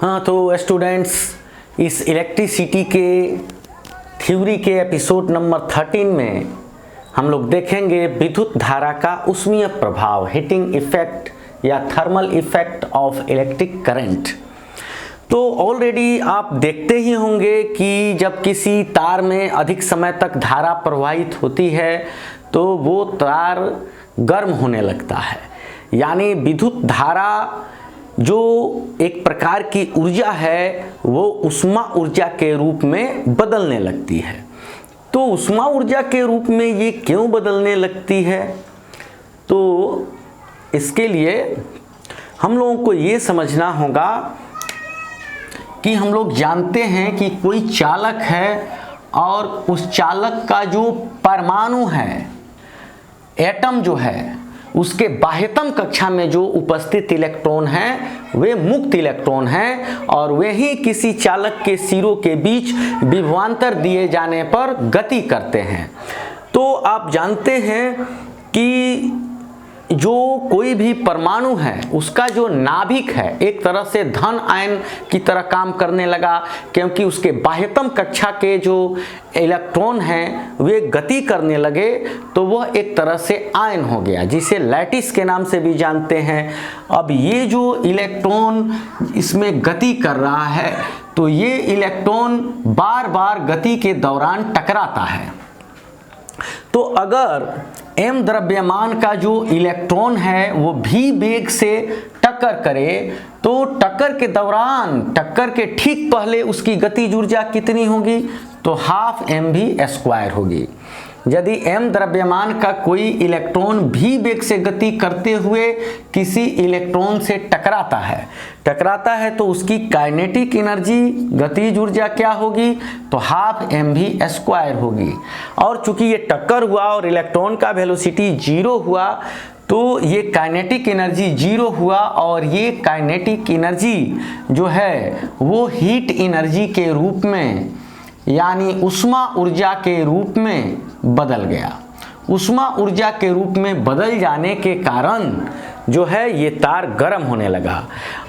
हाँ, तो स्टूडेंट्स, इस इलेक्ट्रिसिटी के थ्योरी के एपिसोड नंबर 13 में हम लोग देखेंगे विद्युत धारा का ऊष्मीय प्रभाव, हीटिंग इफेक्ट या thermal effect of electric current. तो ऑलरेडी आप देखते ही होंगे कि जब किसी तार में अधिक समय तक धारा प्रवाहित होती है तो वो तार गर्म होने लगता है, यानी विद्युत धारा जो एक प्रकार की ऊर्जा है वो ऊष्मा ऊर्जा के रूप में बदलने लगती है। तो ऊष्मा ऊर्जा के रूप में ये क्यों बदलने लगती है? तो इसके लिए हम लोगों को ये समझना होगा कि हम लोग जानते हैं कि कोई चालक है और उस चालक का जो परमाणु है, एटम जो है, उसके बाह्यतम कक्षा में जो उपस्थित इलेक्ट्रॉन हैं वे मुक्त इलेक्ट्रॉन हैं और वे ही किसी चालक के सिरों के बीच विभवांतर दिए जाने पर गति करते हैं। तो आप जानते हैं कि जो कोई भी परमाणु है उसका जो नाभिक है एक तरह से धन आयन की तरह काम करने लगा, क्योंकि उसके बाह्यतम कक्षा के जो इलेक्ट्रॉन हैं वे गति करने लगे तो वह एक तरह से आयन हो गया, जिसे लैटिस के नाम से भी जानते हैं। अब ये जो इलेक्ट्रॉन इसमें गति कर रहा है तो ये इलेक्ट्रॉन बार बार गति के दौरान टकराता है। तो अगर m द्रव्यमान का जो इलेक्ट्रॉन है वो v वेग से टक्कर करे तो टक्कर के दौरान, टक्कर के ठीक पहले उसकी गतिज ऊर्जा कितनी होगी? तो हाफ mv² होगी। यदि m द्रव्यमान का कोई इलेक्ट्रॉन v वेग से गति करते हुए किसी इलेक्ट्रॉन से टकराता है तो उसकी काइनेटिक एनर्जी, गतिज ऊर्जा क्या होगी? तो हाफ mv² होगी। और चूंकि ये टक्कर हुआ और इलेक्ट्रॉन का वेलोसिटी 0 हुआ तो ये काइनेटिक एनर्जी 0 हुआ और ये काइनेटिक एनर्जी जो है वो हीट एनर्जी के रूप में, यानी ऊष्मा ऊर्जा के रूप में बदल गया। ऊष्मा ऊर्जा के रूप में बदल जाने के कारण जो है ये तार गर्म होने लगा।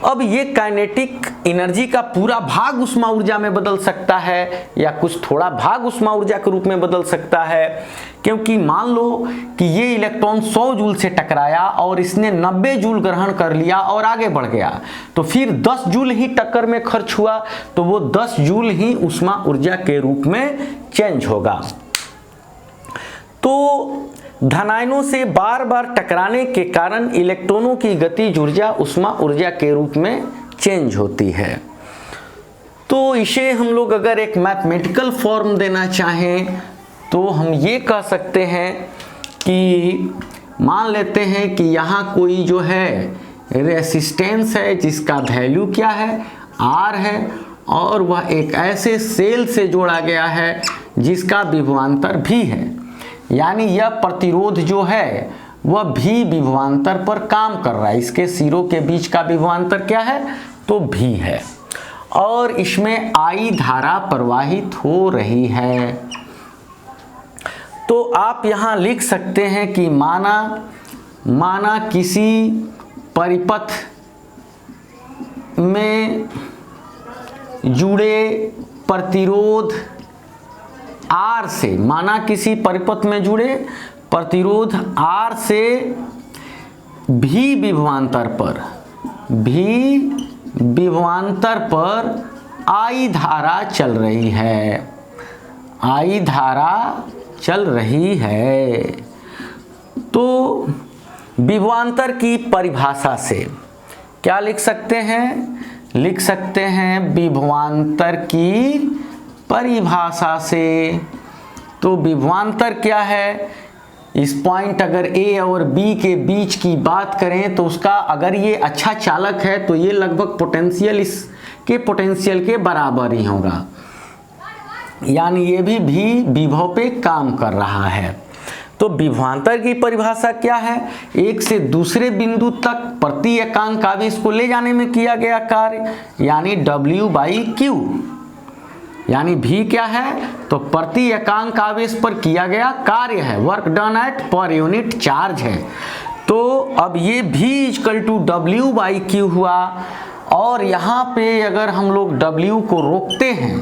अब ये काइनेटिक एनर्जी का पूरा भाग ऊष्मा ऊर्जा में बदल सकता है या कुछ थोड़ा भाग ऊष्मा ऊर्जा के रूप में बदल सकता है, क्योंकि मान लो कि ये इलेक्ट्रॉन 100 जूल से टकराया और इसने 90 जूल ग्रहण कर लिया और आगे बढ़ गया, तो फिर 10 जूल ही टक्कर में खर्च हुआ तो वो 10 जूल ही ऊष्मा ऊर्जा के रूप में चेंज होगा। तो धनायनों से बार बार टकराने के कारण इलेक्ट्रॉनों की गतिज ऊर्जा ऊष्मा ऊर्जा के रूप में चेंज होती है। तो इसे हम लोग अगर एक मैथमेटिकल फॉर्म देना चाहें तो हम ये कह सकते हैं कि मान लेते हैं कि यहाँ कोई जो है रेसिस्टेंस है जिसका वैल्यू क्या है? R है, और वह एक ऐसे सेल से जोड़ा गया है जिसका विभवांतर भी है, यानी यह प्रतिरोध जो है वह भी विभवांतर पर काम कर रहा है। इसके सिरों के बीच का विभवांतर क्या है? तो भी है, और इसमें I धारा प्रवाहित हो रही है। तो आप यहाँ लिख सकते हैं कि माना किसी परिपथ में जुड़े प्रतिरोध R से, माना किसी परिपथ में जुड़े प्रतिरोध R से भी विभवांतर पर I धारा चल रही है, I धारा चल रही है। तो विभवांतर की परिभाषा से क्या लिख सकते हैं? लिख सकते हैं विभवांतर की परिभाषा से। तो विभवांतर क्या है? इस पॉइंट अगर A और B के बीच की बात करें तो उसका, अगर ये अच्छा चालक है तो ये लगभग पोटेंशियल इसके पोटेंशियल के बराबर ही होगा, यानी ये भी विभव पे काम कर रहा है। तो विभवांतर की परिभाषा क्या है? एक से दूसरे बिंदु तक प्रति एकांक आवेश को ले जाने में किया गया कार्य, यानी W/Q, यानी V क्या है? तो प्रति एकांक आवेश पर किया गया कार्य है, work done at per unit charge है। तो अब ये V = W/Q हुआ और यहाँ पे अगर हम लोग W को रोकते हैं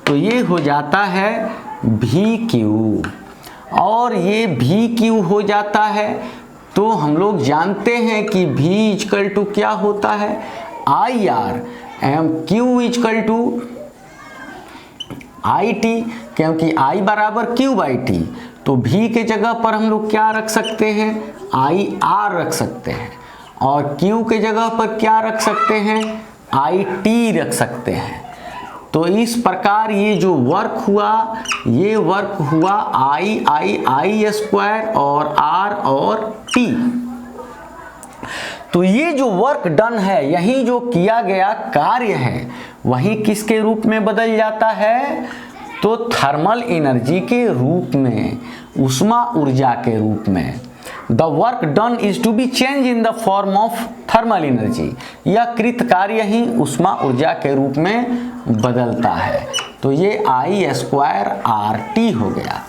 तो ये हो जाता है VQ, और ये VQ हो जाता है तो हम लोग जानते हैं कि V इक्वल टू क्या होता है IR M Q equal to IT, क्योंकि I बराबर Q बाई T, तो V के जगह पर हम लोग क्या रख सकते हैं IR रख सकते हैं, और Q के जगह पर क्या रख सकते हैं IT रख सकते हैं। तो इस प्रकार ये जो वर्क हुआ, ये वर्क हुआ I स्क्वायर और R और T। तो ये जो वर्क डन है, यही जो किया गया कार्य है, वही किसके रूप में बदल जाता है, तो थर्मल एनर्जी के रूप में, ऊष्मा ऊर्जा के रूप में। The work done is to be change in the form of thermal energy, यह कृत कार्य ही ऊष्मा ऊर्जा के रूप में बदलता है। तो ये I स्क्वायर RT हो गया।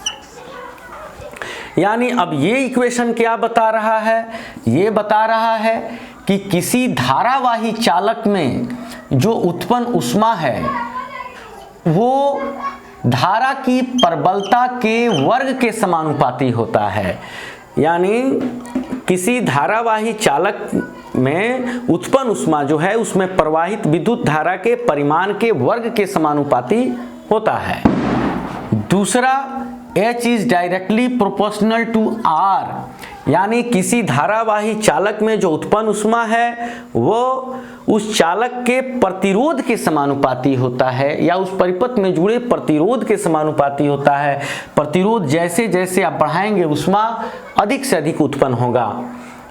यानी अब ये इक्वेशन क्या बता रहा है, ये बता रहा है कि किसी धारावाही चालक में जो उत्पन्न ऊष्मा है वो धारा की प्रबलता के वर्ग के समानुपाती होता है। यानी किसी धारावाही चालक में उत्पन्न ऊष्मा जो है उसमें प्रवाहित विद्युत धारा के परिमाण के वर्ग के समानुपाती होता है। दूसरा, H is directly proportional to R, यानी किसी धारावाही चालक में जो उत्पन्न ऊष्मा है वो उस चालक के प्रतिरोध के समानुपाती होता है, या उस परिपथ में जुड़े प्रतिरोध के समानुपाती होता है। प्रतिरोध जैसे जैसे आप बढ़ाएंगे ऊष्मा अधिक से अधिक उत्पन्न होगा।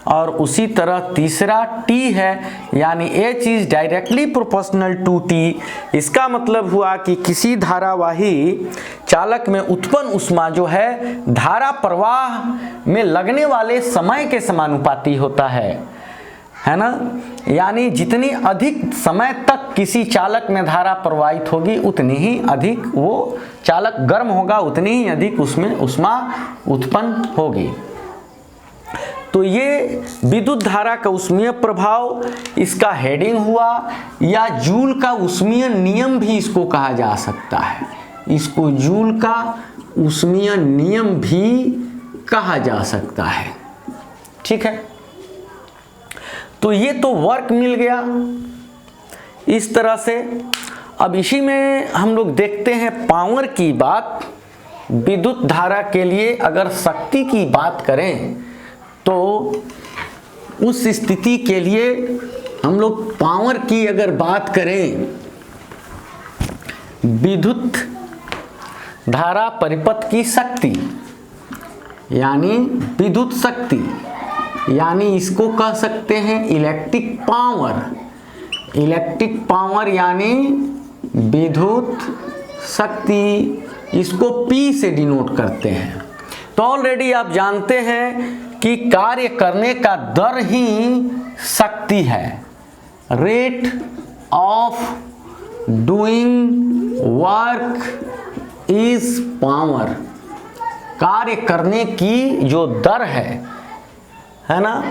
और उसी तरह तीसरा T है, यानी H is directly proportional to T। इसका मतलब हुआ कि किसी धारावाही चालक में उत्पन्न ऊष्मा जो है धारा प्रवाह में लगने वाले समय के समानुपाती होता है ना। यानी जितनी अधिक समय तक किसी चालक में धारा प्रवाहित होगी उतनी ही अधिक वो चालक गर्म होगा, उतनी ही अधिक उसमें ऊष्मा उत्पन्न होगी। तो ये विद्युत धारा का ऊष्मीय प्रभाव, इसका हेडिंग हुआ, या जूल का ऊष्मीय नियम भी इसको कहा जा सकता है। इसको जूल का ऊष्मीय नियम भी कहा जा सकता है। ठीक है, तो ये तो वर्क मिल गया इस तरह से। अब इसी में हम लोग देखते हैं पावर की बात। विद्युत धारा के लिए अगर शक्ति की बात करें तो उस स्थिति के लिए हम लोग पावर की अगर बात करें, विद्युत धारा परिपथ की शक्ति यानी विद्युत शक्ति, यानी इसको कह सकते हैं इलेक्ट्रिक पावर। इलेक्ट्रिक पावर यानी विद्युत शक्ति, इसको P से डिनोट करते हैं। तो ऑलरेडी आप जानते हैं कि कार्य करने का दर ही शक्ति है। Rate of doing work is power. कार्य करने की जो दर है ना,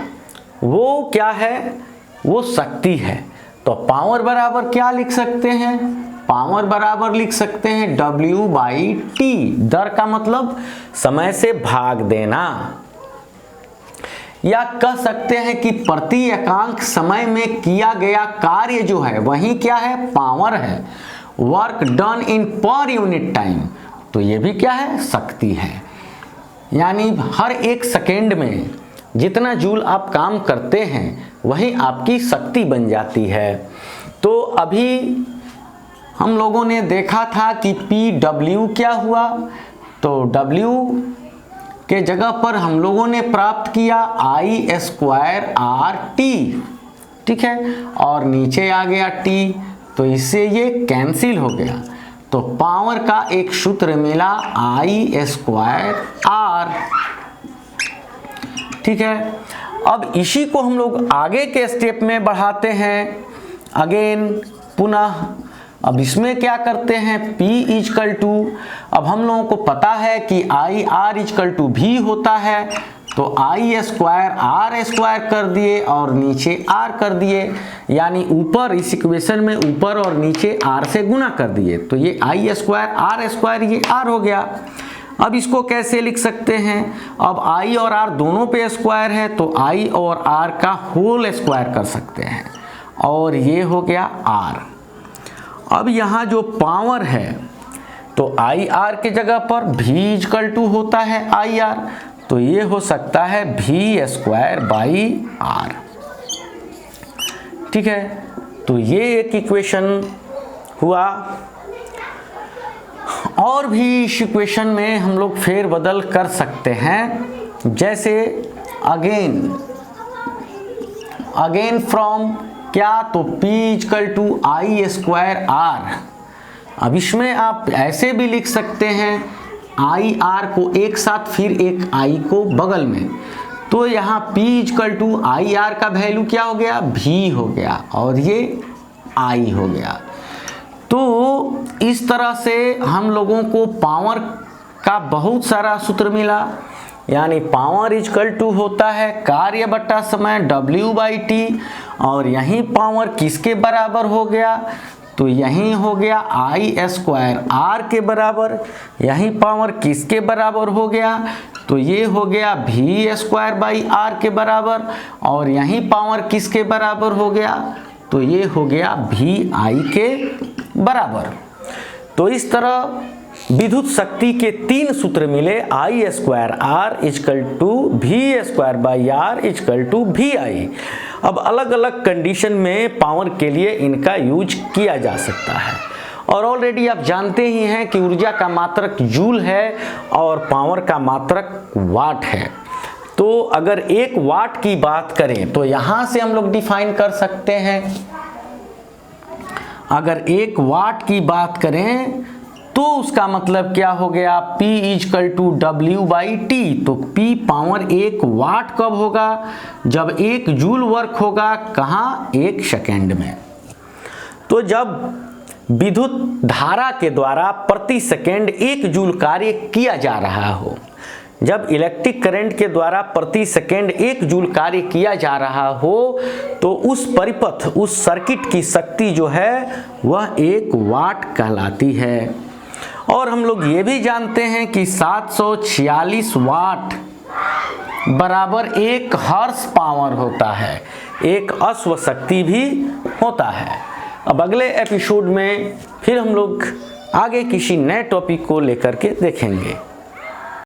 वो क्या है, वो शक्ति है। तो पावर बराबर क्या लिख सकते हैं, पावर बराबर लिख सकते हैं W बाई T। दर का मतलब समय से भाग देना, या कह सकते हैं कि प्रति एकांक समय में किया गया कार्य जो है वही क्या है, पावर है। Work done in per unit time, तो ये भी क्या है, शक्ति है। यानी हर एक सेकेंड में जितना जूल आप काम करते हैं वही आपकी शक्ति बन जाती है। तो अभी हम लोगों ने देखा था कि PW क्या हुआ, तो W के जगह पर हम लोगों ने प्राप्त किया I स्क्वायर RT। ठीक है, और नीचे आ गया T, तो इससे ये कैंसिल हो गया। तो पावर का एक सूत्र मिला I स्क्वायर R। ठीक है, अब इसी को हम लोग आगे के स्टेप में बढ़ाते हैं अगेन पुनः। अब इसमें क्या करते हैं, P इक्वल टू, अब हम लोगों को पता है कि I R equal to V होता है, तो आई स्क्वायर आर स्क्वायर कर दिए और नीचे आर कर दिए, यानी ऊपर इस इक्वेशन में ऊपर और नीचे आर से गुना कर दिए, तो ये आई स्क्वायर आर स्क्वायर ये आर हो गया। अब इसको कैसे लिख सकते हैं, अब आई और आर दोनों पे स्क्वायर है तो आई और आर का होल स्क्वायर कर सकते हैं और ये हो गया आर। अब यहाँ जो पावर है तो आई आर के जगह पर भी इक्वल टू होता है आई आर, तो ये हो सकता है भी स्क्वायर बाई आर। ठीक है, तो ये एक इक्वेशन हुआ। और भी इस इक्वेशन में हम लोग फेर बदल कर सकते हैं, जैसे अगेन फ्रॉम क्या, तो P equal to I square R. अब इसमें आप ऐसे भी लिख सकते हैं आई आर को एक साथ फिर एक आई को बगल में, तो यहाँ P equal to I R का वैल्यू क्या हो गया, भी हो गया और ये आई हो गया। तो इस तरह से हम लोगों को पावर का बहुत सारा सूत्र मिला, यानी पावर इक्वल टू होता है कार्य बटा समय W/T, और यहीं पावर किसके बराबर हो गया, तो यहीं हो गया आई स्क्वायर आर के बराबर। यहीं पावर किसके बराबर हो गया, तो ये हो गया भी स्क्वायर बाई आर के बराबर, और यहीं पावर किसके बराबर हो गया, तो ये हो गया भी आई के बराबर। तो इस तरह विद्युत शक्ति के तीन सूत्र मिले, I square R equal to V square by R equal to V I. अब अलग अलग कंडीशन में पावर के लिए इनका यूज किया जा सकता है, और ऑलरेडी आप जानते ही हैं कि ऊर्जा का मात्रक जूल है और पावर का मात्रक वाट है। तो अगर एक वाट की बात करें तो यहां से हम लोग डिफाइन कर सकते हैं, अगर एक वाट की बात करें तो उसका मतलब क्या हो गया, P इक्वल टू W/T। तो P पावर एक वाट कब होगा, जब एक जूल वर्क होगा, कहाँ, एक सेकेंड में। तो जब विद्युत धारा के द्वारा प्रति सेकेंड एक जूल कार्य किया जा रहा हो, जब इलेक्ट्रिक करंट के द्वारा प्रति सेकेंड एक जूल कार्य किया जा रहा हो, तो उस परिपथ उस सर्किट की शक्ति जो है वह एक वाट कहलाती है। और हम लोग ये भी जानते हैं कि 746 वाट बराबर एक हॉर्स पावर होता है, एक अश्व शक्ति भी होता है। अब अगले एपिसोड में फिर हम लोग आगे किसी नए टॉपिक को लेकर के देखेंगे।